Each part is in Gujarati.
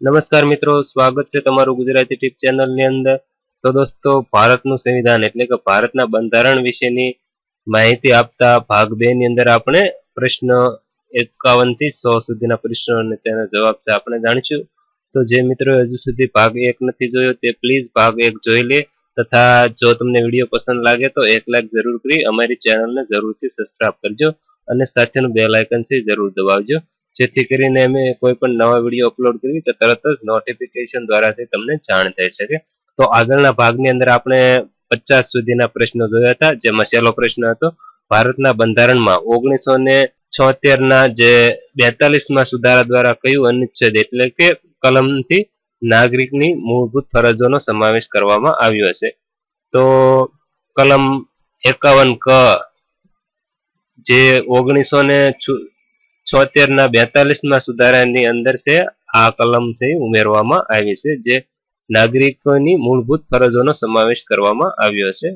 નમસ્કાર મિત્રો, સ્વાગત છે તમારું ગુજરાતી ટીપ ચેનલની અંદર. તો દોસ્તો, ભારતનું સંવિધાન એટલે કે ભારતના બંધારણ વિશેની માહિતી આપતા ભાગ 2 ની અંદર આપણે પ્રશ્ન 51 થી 100 સુધીના પ્રશ્નો અને તેના જવાબ છે આપણે જાણીશું. તો જે મિત્રો હજુ સુધી ભાગ 1 નથી જોયો તે પ્લીઝ ભાગ 1 જોઈ લે, તથા જો તમને વિડીયો પસંદ લાગે તો એક લાઈક જરૂર કરી અમારી ચેનલને જરૂરથી સબસ્ક્રાઇબ કરજો અને સાથેનું બેલ આઇકન છે જરૂર દબાવજો, જેથી કરીને અમે કોઈ પણ નવા વિડીયો અપલોડ કરીએ તો તરત જ નોટિફિકેશન દ્વારા તમને જાણ થઈ શકે. તો આગળના ભાગની અંદર આપણે 50 સુધીના પ્રશ્નો જોયા હતા, જેમાં પહેલો પ્રશ્ન હતો ભારતના બંધારણમાં 1976 ના જે 42માં સુધારા દ્વારા કયું અનુચ્છેદ એટલે કે કલમથી નાગરિકની મૂળભૂત ફરજોનો સમાવેશ કરવામાં આવ્યો હશે? તો કલમ 51 ક જે 1976 ના 42માં સુધારાની અંદર છે, આ કલમ છે ઉમેરવામાં આવી છે, જે નાગરિકોની મૂળભૂત ફરજોનો સમાવેશ કરવામાં આવ્યો છે.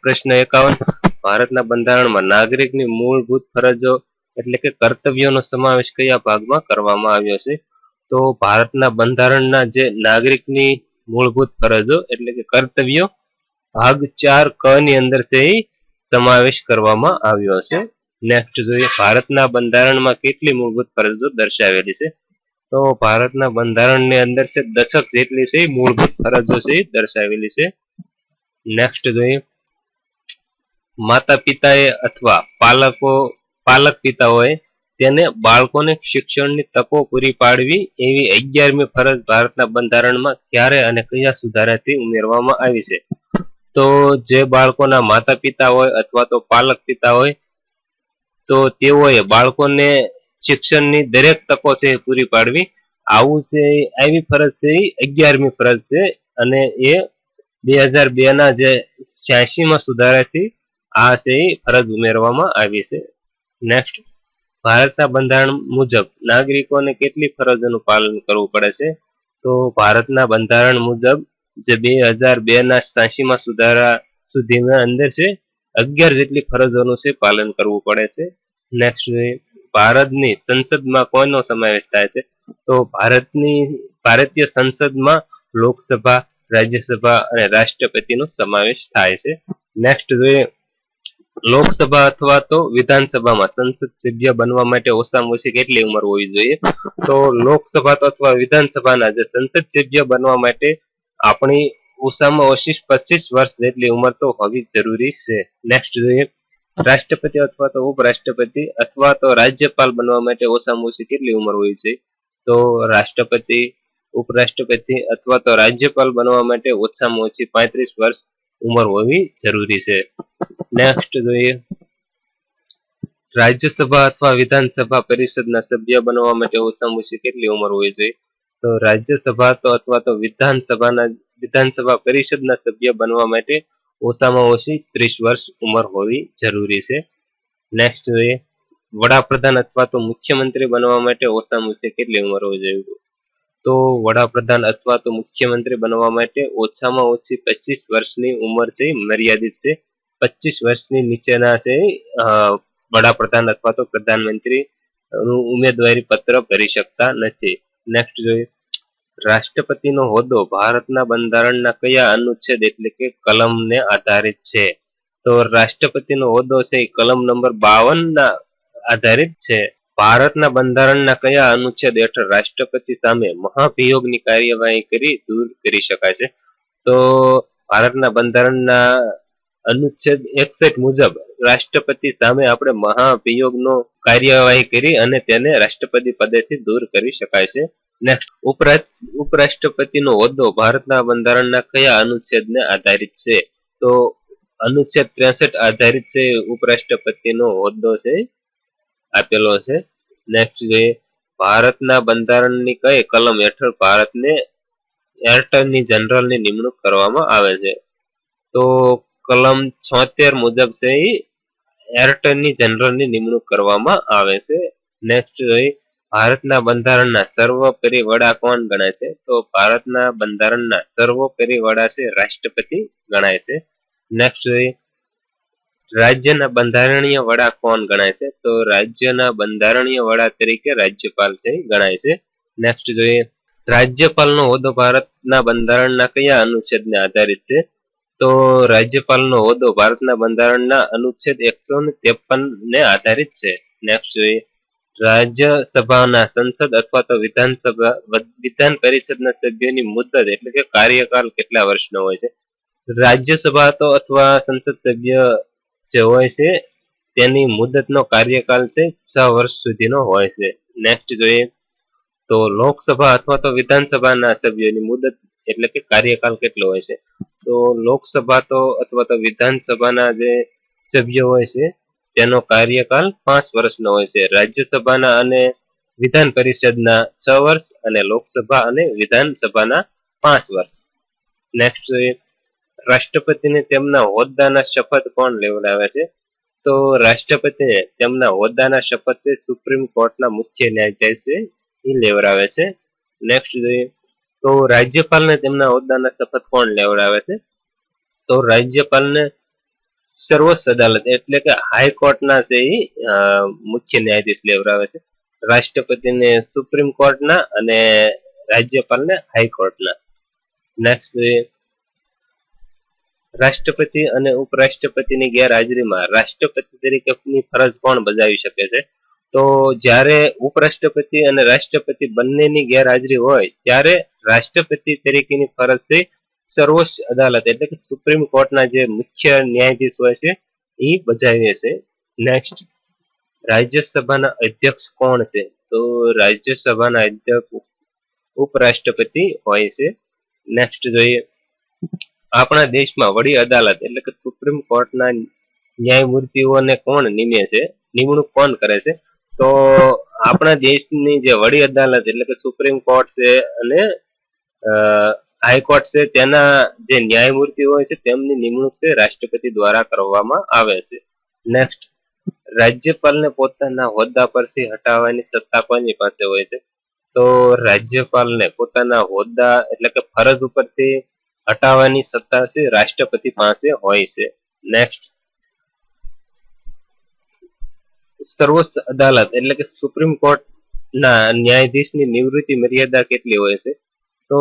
પ્રશ્ન 51, ભારતના બંધારણમાં નાગરિકની મૂળભૂત ફરજો એટલે કે કર્તવ્યોનો સમાવેશ કયા ભાગમાં કરવામાં આવ્યો છે? તો ભારતના બંધારણના જે નાગરિકની મૂળભૂત ફરજો એટલે કે કર્તવ્યો ભાગ 4 ક ની અંદર છે સમાવેશ કરવામાં આવ્યો છે. નેક્સ્ટ જોઈએ, ભારતના બંધારણમાં કેટલી મૂળભૂત ફરજો દર્શાવેલી છે? તો ભારતના બંધારણની અંદર છે દશક જેટલી છે મૂળભૂત ફરજો છે દર્શાવેલી છે. નેક્સ્ટ જોઈએ, માતા પિતાએ અથવા પાલક પિતાઓએ તેને બાળકોને શિક્ષણની તકો પૂરી પાડવી એવી 11મી ફરજ ભારતના બંધારણમાં ક્યારે અને કયા સુધારાથી ઉમેરવામાં આવી છે? તો જે બાળકોના માતા પિતા હોય અથવા તો પાલક પિતા હોય તો તેઓએ બાળકોને શિક્ષણની દરેક તકો છે પૂરી પાડવી, આવું છે આવી ફરજ છે 11મી ફરજ છે, અને એ 2002 ના જે 86માં સુધારાથી આ છે ફરજ ઉમેરવામાં આવી છે. નેક્સ્ટ, ભારતના બંધારણ મુજબ નાગરિકોને કેટલી ફરજોનું પાલન કરવું પડે છે? તો ભારતના બંધારણ મુજબ જે 2002 ના 86માં સુધારા સુધીના અંદર છે 11 જેટલી ફરજોનું છે પાલન કરવું પડે છે. નેક્સ્ટ જોઈએ, ભારતની સંસદમાં કોનો સમાવેશ થાય છે? તો ભારતીય સંસદમાં લોકસભા, રાજ્યસભા અને રાષ્ટ્રપતિનો સમાવેશ થાય છે. નેક્સ્ટ જોઈએ, લોકસભા અથવા તો વિધાનસભામાં સંસદ સભ્ય બનવા માટે ઓછામાં ઓછી કેટલી ઉંમર હોવી જોઈએ? તો લોકસભા અથવા વિધાનસભાના જે સંસદ સભ્ય બનવા માટે આપણી ઓછામાં ઓછી 25 વર્ષ જેટલી ઉંમર તો હોવી જરૂરી છે. નેક્સ્ટ જોઈએ, રાષ્ટ્રપતિ અથવા તો ઉપરાષ્ટ્રપતિ અથવા તો રાજ્યપાલ બનવા માટે ઓછામાં ઓછી કેટલી ઉંમર હોવી જોઈએ? તો રાષ્ટ્રપતિ, ઉપરાષ્ટ્રપતિ અથવા તો રાજ્યપાલ બનવા માટે ઓછામાં ઓછી 35 વર્ષ ઉંમર હોવી જરૂરી છે. નેક્સ્ટ જોઈએ, રાજ્યસભા અથવા વિધાનસભા પરિષદના સભ્ય બનવા માટે ઓછામાં ઓછી કેટલી ઉંમર હોવી જોઈએ? તો રાજ્યસભા અથવા તો વિધાનસભા પરિષદના સભ્ય બનવા માટે ઓછામાં ઓછી 30 વર્ષ ઉંમર હોવી જરૂરી છે. નેક્સ્ટ જોઈએ, વડાપ્રધાન અથવા તો મુખ્યમંત્રી બનવા માટે ઓછામાં ઓછી કેટલી ઉંમર હોવી જોઈએ? તો વડાપ્રધાન અથવા તો મુખ્યમંત્રી બનવા માટે ઓછામાં ઓછી 25 વર્ષની ઉંમર છે મર્યાદિત છે. 25 વર્ષની નીચેના છે વડાપ્રધાન અથવા તો પ્રધાનમંત્રી ઉમેદવારી પત્ર ભરી શકતા નથી. નેક્સ્ટ જોઈએ, રાષ્ટ્રપતિનો હોદ્દો ભારતના બંધારણના કયા અનુચ્છેદ એટલે કે કલમને આધારિત છે? તો રાષ્ટ્રપતિનો હોદ્દો છે કલમ નંબર 52 ના આધારિત છે. ભારતના બંધારણના કયા અનુચ્છેદ હેઠળ રાષ્ટ્રપતિ સામે મહાભિયોગની કાર્યવાહી કરી દૂર કરી શકાય છે? તો ભારતના બંધારણના અનુચ્છેદ 61 મુજબ રાષ્ટ્રપતિ સામે આપણે મહાભિયોગનો કાર્યવાહી કરી અને તેને રાષ્ટ્રપતિ પદેથી દૂર કરી શકાય છે. નેક્સ્ટ, ઉપરાષ્ટ્રપતિનો હોદ્દો ભારતના બંધારણના કયા અનુચ્છેદને આધારિત છે? તો અનુચ્છેદ 63 આધારિત છે ઉપરાષ્ટ્રપતિનો હોદ્દો છે આપેલો છે. નેક્સ્ટ જોઈએ, ભારતના બંધારણની કઈ કલમ હેઠળ ભારતને એટર્ની જનરલની નિમણૂક કરવામાં આવે છે? તો કલમ 76 મુજબ છે એટર્ની જનરલની નિમણૂક કરવામાં આવે છે. નેક્સ્ટ જોઈએ, ભારતના બંધારણના સર્વોપરી વડા કોણ ગણાય છે? તો ભારતના બંધારણના સર્વોપરી વડા છે રાષ્ટ્રપતિ ગણાય છે. નેક્સ્ટ જોઈએ, રાજ્યના બંધારણીય વડા કોણ ગણાય છે? તો રાજ્યના બંધારણીય વડા તરીકે રાજ્યપાલ છે ગણાય છે. નેક્સ્ટ જોઈએ, રાજ્યપાલનો હોદ્દો ભારતના બંધારણના કયા અનુચ્છેદને આધારિત છે? તો રાજ્યપાલનો હોદ્દો ભારતના બંધારણના અનુચ્છેદ 153 ને આધારિત છે. નેક્સ્ટ જોઈએ, રાજ્યસભાના સંસદ અથવા તો વિધાન પરિષદના સભ્યોની મુદ્દત એટલે કે કાર્યકાળ કેટલા વર્ષનો હોય છે? રાજ્યસભા તો અથવા સંસદ સભ્ય જે હોય છે તેની મુદ્દતનો કાર્યકાળ છે 6 વર્ષ સુધીનો હોય છે. નેક્સ્ટ જોઈએ, તો લોકસભા અથવા તો વિધાનસભાના સભ્યોની મુદત એટલે કે કાર્યકાળ કેટલો હોય છે? તો લોકસભા તો અથવા તો વિધાનસભાના જે સભ્યો હોય છે તેનો કાર્યકાળ 5 વર્ષનો હોય છે. રાજ્યસભાના અને વિધાન પરિષદના 6 વર્ષ અને લોકસભા અને વિધાનસભાના 5 વર્ષ. નેક્સ્ટ જોઈએ, રાષ્ટ્રપતિને તેમના હોદ્દાના શપથ કોણ લેવડાવે છે? તો રાષ્ટ્રપતિને તેમના હોદ્દાના શપથ છે સુપ્રીમ કોર્ટના મુખ્ય ન્યાયાધીશે એ લેવડાવે છે. નેક્સ્ટ જોઈએ, તો રાજ્યપાલને તેમના હોદ્દાના શપથ કોણ લેવડાવે છે? તો રાજ્યપાલને સર્વોચ્ચ અદાલત એટલે કે હાઈકોર્ટના છે એ મુખ્ય ન્યાયાધીશ લેવડાવે છે. રાષ્ટ્રપતિને સુપ્રીમ કોર્ટના અને રાજ્યપાલને હાઈકોર્ટના. નેક્સ્ટ જોઈએ, રાષ્ટ્રપતિ અને ઉપરાષ્ટ્રપતિની ગેરહાજરીમાં રાષ્ટ્રપતિ તરીકેની ફરજ કોણ બજાવી શકે છે? તો જ્યારે ઉપરાષ્ટ્રપતિ અને રાષ્ટ્રપતિ બંનેની ગેરહાજરી હોય ત્યારે રાષ્ટ્રપતિ તરીકેની ફરજથી સર્વોચ્ચ અદાલત એટલે કે સુપ્રીમ કોર્ટના જે મુખ્ય ન્યાયાધીશ હોય છે એ બજાવે છે. નેક્સ્ટ, રાજ્યસભાના અધ્યક્ષ કોણ છે? તો રાજ્યસભાના અધ્યક્ષ ઉપરાષ્ટ્રપતિ હોય છે. નેક્સ્ટ જોઈએ, આપણા દેશમાં વડી અદાલત એટલે કે સુપ્રીમ કોર્ટના ન્યાયમૂર્તિઓને કોણ નિમે છે? નિમણૂક કોણ કરે છે? તો આપણા દેશની જે વડી અદાલત એટલે કે સુપ્રીમ કોર્ટ છે અને હાઈકોર્ટ છે તેના જે ન્યાયમૂર્તિ હોય છે તેમની નિમણૂક છે રાષ્ટ્રપતિ દ્વારા કરવામાં આવે છે. નેક્સ્ટ, રાજ્યપાલને પોતાના હોદ્દા પરથી હટાવવાની સત્તા કોની પાસે હોય છે? તો રાજ્યપાલને પોતાના હોદ્દા એટલે કે ફરજ ઉપરથી હટાવવાની સત્તા છે રાષ્ટ્રપતિ પાસે હોય છે. નેક્સ્ટ, સર્વોચ્ચ અદાલત એટલે કે સુપ્રીમ કોર્ટ ના ન્યાયાધીશની નિવૃત્તિ મર્યાદા કેટલી હોય છે? તો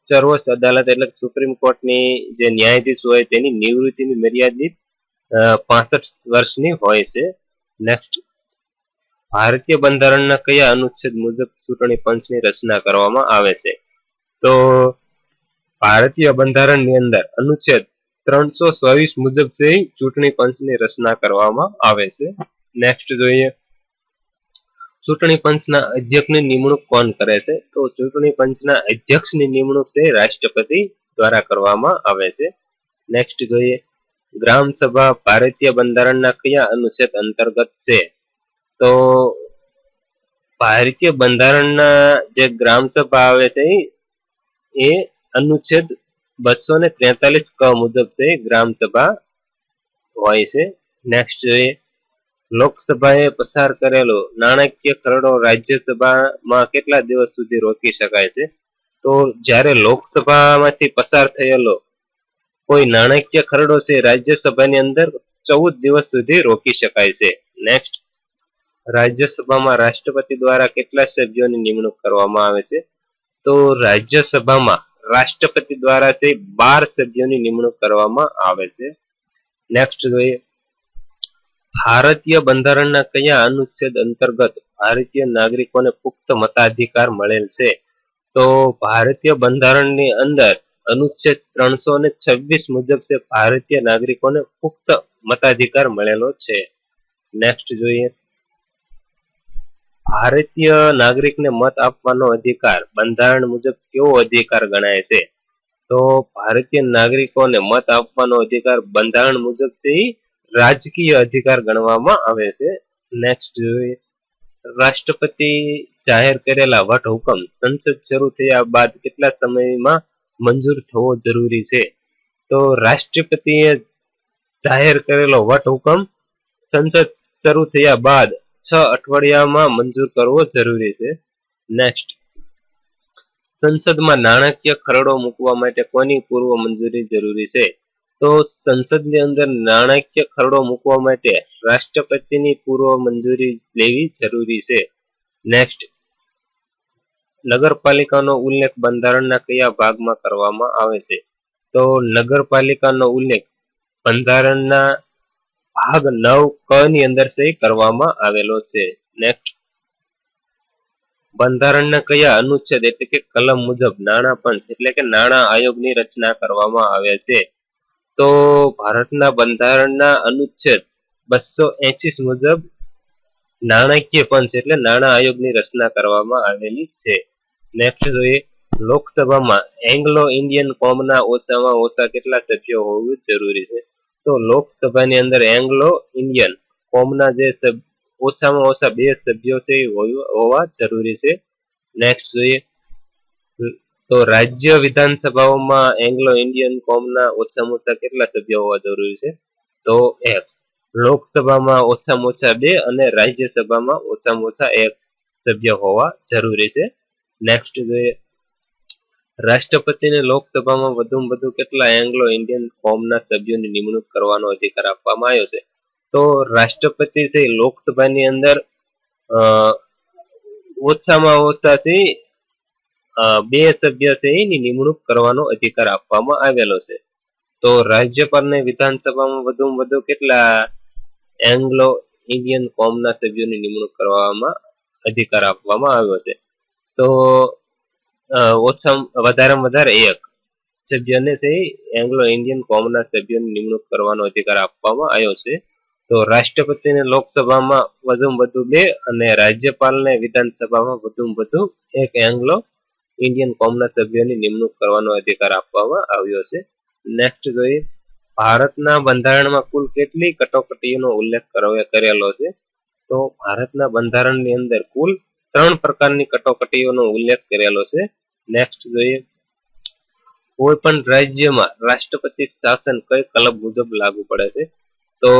સર્વોચ્ચ અદાલત એટલે સુપ્રીમ કોર્ટની જે ન્યાયાધીશ હોય તેની નિવૃત્તિની મર્યાદિત 65 વર્ષની હોય છે. નેક્સ્ટ, ભારતીય બંધારણના કયા અનુચ્છેદ મુજબ ચૂંટણી પંચની રચના કરવામાં આવે છે? તો ભારતીય બંધારણની અંદર અનુચ્છેદ 324 મુજબ છે ચૂંટણી પંચની રચના કરવામાં આવે છે. નેક્સ્ટ જોઈએ, ચૂંટણી પંચના અધ્યક્ષની નિમણૂક કોણ કરે છે? તો ચૂંટણી પંચના અધ્યક્ષની નિમણૂક છે રાષ્ટ્રપતિ દ્વારા કરવામાં આવે છે. નેક્સ્ટ જોઈએ, ગ્રામ સભા ભારતીય બંધારણના કયા અનુચ્છેદ અંતર્ગત છે? તો ભારતીય બંધારણના જે ગ્રામ સભા આવે છે એ અનુચ્છેદ 243 ક મુજબ છે ગ્રામ સભા હોય છે. નેક્સ્ટ જોઈએ, લોકસભાએ પસાર કરેલો નાણાકીય ખરડો રાજ્યસભામાં કેટલા દિવસ સુધી રોકી શકાય છે? તો જ્યારે લોકસભામાંથી પસાર થયેલો કોઈ નાણાકીય ખરડો છે રાજ્યસભાની અંદર 14 દિવસ સુધી રોકી શકાય છે. નેક્સ્ટ, રાજ્યસભામાં રાષ્ટ્રપતિ દ્વારા કેટલા સભ્યોની નિમણૂક કરવામાં આવે છે? તો રાજ્યસભામાં રાષ્ટ્રપતિ દ્વારા છે 12 સભ્યોની નિમણૂક કરવામાં આવે છે. નેક્સ્ટ જોઈએ, ભારતીય બંધારણના કયા અનુચ્છેદ અંતર્ગત ભારતીય નાગરિકોને પુખ્ત મતાધિકાર મળેલ છે? તો ભારતીય બંધારણની અંદર અનુચ્છેદ 326 મુજબ છે ભારતીય નાગરિકોને પુખ્ત મતાધિકાર મળેલો છે. નેક્સ્ટ જોઈએ, ભારતીય નાગરિકને મત આપવાનો અધિકાર બંધારણ મુજબ કેવો અધિકાર ગણાય છે? તો ભારતીય નાગરિકોને મત આપવાનો અધિકાર બંધારણ મુજબ છે રાજકીય અધિકાર ગણવામાં આવે છે. નેક્સ્ટ જોઈએ, રાષ્ટ્રપતિ જાહેર કરેલા વટહુકમ સંસદ શરૂ થયા બાદ કેટલા સમયમાં મંજૂર થવો જરૂરી છે? તો રાષ્ટ્રપતિએ જાહેર કરેલો વટહુકમ સંસદ શરૂ થયા બાદ 6 અઠવાડિયામાં મંજૂર કરવો જરૂરી છે. નેક્સ્ટ, સંસદમાં નાણાકીય ખરડો મૂકવા માટે કોની પૂર્વ મંજૂરી જરૂરી છે? તો સંસદની અંદર નાણાકીય ખરડો મૂકવા માટે રાષ્ટ્રપતિની પૂર્વ મંજૂરી લેવી જરૂરી છે. નેક્સ્ટ, નગરપાલિકાનો ઉલ્લેખ બંધારણના કયા ભાગમાં કરવામાં આવે છે? તો નગરપાલિકાનો ઉલ્લેખ બંધારણના ભાગ 9 ક ની અંદર કરવામાં આવેલો છે. નેક્સ્ટ, બંધારણના કયા અનુચ્છેદ એટલે કે કલમ મુજબ નાણાં પંચ એટલે કે નાણાં આયોગની રચના કરવામાં આવે છે? તો ભારતના બંધારણના અનુચ્છેદ 280 મુજબ નાણાકીય પંચ એટલે નાણાં આયોગની રચના કરવામાં આવેલી છે. નેક્સ્ટ જોઈએ, લોકસભામાં એંગ્લો ઇન્ડિયન કોમના ઓછામાં ઓછા કેટલા સભ્યો હોવું જરૂરી છે? તો લોકસભાની અંદર એંગ્લો ઇન્ડિયન કોમના જે ઓછામાં ઓછા 2 સભ્યો છે હોવા જરૂરી છે. નેક્સ્ટ જોઈએ, તો રાજ્ય વિધાનસભાઓમાં એંગ્લો ઇન્ડિયન કોમના ઓછામાં ઓછા કેટલા સભ્યો હોવા જરૂરી છે? તો 1. લોકસભામાં ઓછામાં ઓછા 2 અને રાજ્યસભામાં ઓછામાં ઓછા 1 સભ્ય હોવા જરૂરી છે. નેક્સ્ટ જોઈએ, રાષ્ટ્રપતિને લોકસભામાં વધુમાં વધુ કેટલા એંગ્લો ઇન્ડિયન કોમના સભ્યોની નિમણૂક કરવાનો અધિકાર આપવામાં આવ્યો છે? તો રાષ્ટ્રપતિ છે લોકસભાની અંદર ઓછામાં ઓછા છે 2 સભ્ય છે એની નિમણૂક કરવાનો અધિકાર આપવામાં આવેલો છે. તો રાજ્યપાલને વિધાનસભામાં વધુમાં વધુ કેટલા એંગ્લો ઇન્ડિયન કોમના સભ્યોની નિમણૂક કરવામાં અધિકાર આપવામાં આવ્યો છે? તો વધારેમાં વધારે 1 સભ્યને છે એંગ્લો ઇન્ડિયન કોમના સભ્યોની નિમણૂક કરવાનો અધિકાર આપવામાં આવ્યો છે. તો રાષ્ટ્રપતિને લોકસભામાં વધુમાં વધુ 2 અને રાજ્યપાલને વિધાનસભામાં વધુમાં વધુ 1 એંગ્લો ઇન્ડિયન કોમના સભ્યોની નિમણૂક કરવાનો અધિકાર આપવામાં આવ્યો છે. નેક્સ્ટ જોઈએ, ભારતના બંધારણમાં કુલ કેટલી કટોકટીનો ઉલ્લેખ કરેલો છે? તો ભારતના બંધારણની અંદર કુલ 3 પ્રકારની કટોકટીઓનો ઉલ્લેખ કરેલો છે. નેક્સ્ટ જોઈએ, કોઈ પણ રાજ્યમાં રાષ્ટ્રપતિ શાસન કઈ કલમ મુજબ લાગુ પડે છે? તો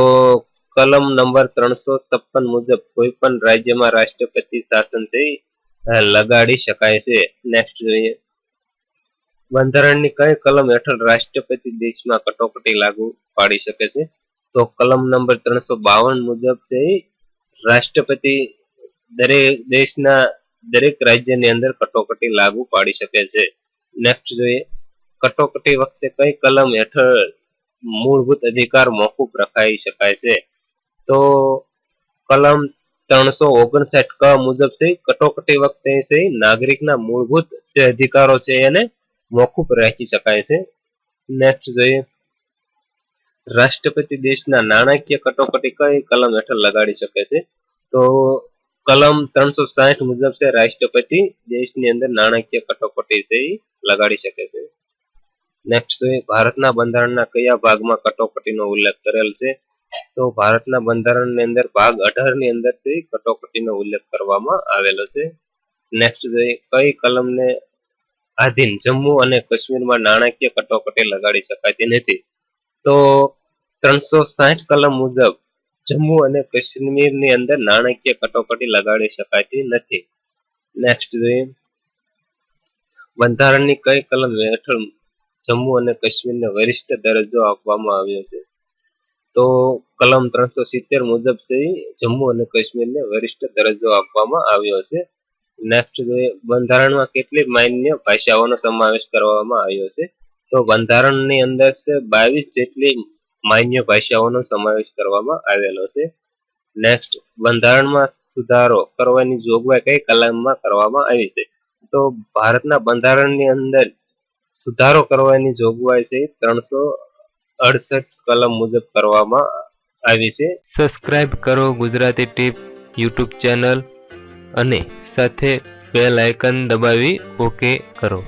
કલમ નંબર 356 મુજબ કોઈ પણ રાજ્યમાં રાષ્ટ્રપતિ શાસન છે લગાડી શકાય છે. નેક્સ્ટ જોઈએ, બંધારણની કઈ કલમ હેઠળ રાષ્ટ્રપતિ દેશમાં કટોકટી લાગુ પાડી શકે છે? તો કલમ નંબર 352 મુજબ છે રાષ્ટ્રપતિ દેશના દરેક રાજ્યની અંદર કટોકટી લાગુ પાડી શકે છે. નેક્સ્ટ જોઈએ, કટોકટી વખતે કઈ કલમ હેઠળ મૂળભૂત અધિકાર મોકૂફ રખાઈ શકાય છે? તો કલમ 359 ક મુજબ છે કટોકટી વખતે છે નાગરિકના મૂળભૂત જે અધિકારો છે એને મોકૂફ રાખી શકાય છે. નેક્સ્ટ જોઈએ, રાષ્ટ્રપતિ દેશના નાણાકીય કટોકટી કઈ કલમ હેઠળ લગાડી શકે છે? તો કલમ 360 મુજબ છે રાષ્ટ્રપતિ દેશની અંદર નાણાકીય કટોકટી છે લગાડી શકે છે. નેક્સ્ટ જોઈએ, ભારતના બંધારણના કયા ભાગમાં કટોકટીનો ઉલ્લેખ કરેલ છે? તો ભારતના બંધારણની અંદર ભાગ 18 ની અંદર છે કટોકટીનો ઉલ્લેખ કરવામાં આવેલો છે. નેક્સ્ટ જોઈએ, કઈ કલમને આધીન જમ્મુ અને કાશ્મીરમાં નાણાકીય કટોકટી લગાડી શકાતી નથી? તો 360 કલમ મુજબ જમ્મુ અને કાશ્મીરની અંદર નાણાકીય કટોકટી લગાડી શકાતી નથી. નેક્સ્ટ જોઈએ, બંધારણની કઈ કલમ હેઠળ જમ્મુ અને કાશ્મીરને વરિષ્ઠ દરજ્જો આપવામાં આવ્યો છે? તો કલમ 370 મુજબ છે જમ્મુ અને કાશ્મીરને વરિષ્ઠ દરજ્જો આપવામાં આવ્યો છે. નેક્સ્ટ જોઈએ, બંધારણમાં કેટલી માન્ય ભાષાઓનો સમાવેશ કરવામાં આવ્યો છે? તો બંધારણની અંદર છે 22 જેટલી માન્ય ભાષાઓનો સમાવેશ કરવામાં આવેલો છે. નેક્સ્ટ, બંધારણમાં સુધારો કરવાની જોગવાઈ કઈ કલમમાં કરવામાં આવી છે? તો ભારતના બંધારણની અંદર સુધારો કરવાની જોગવાઈ છે 368 કલમ મુજબ કરવામાં આવી છે. સબસ્ક્રાઇબ કરો ગુજરાતી ટીપ યુટ્યુબ ચેનલ અને સાથે બેલ આઇકન દબાવી ઓકે કરો.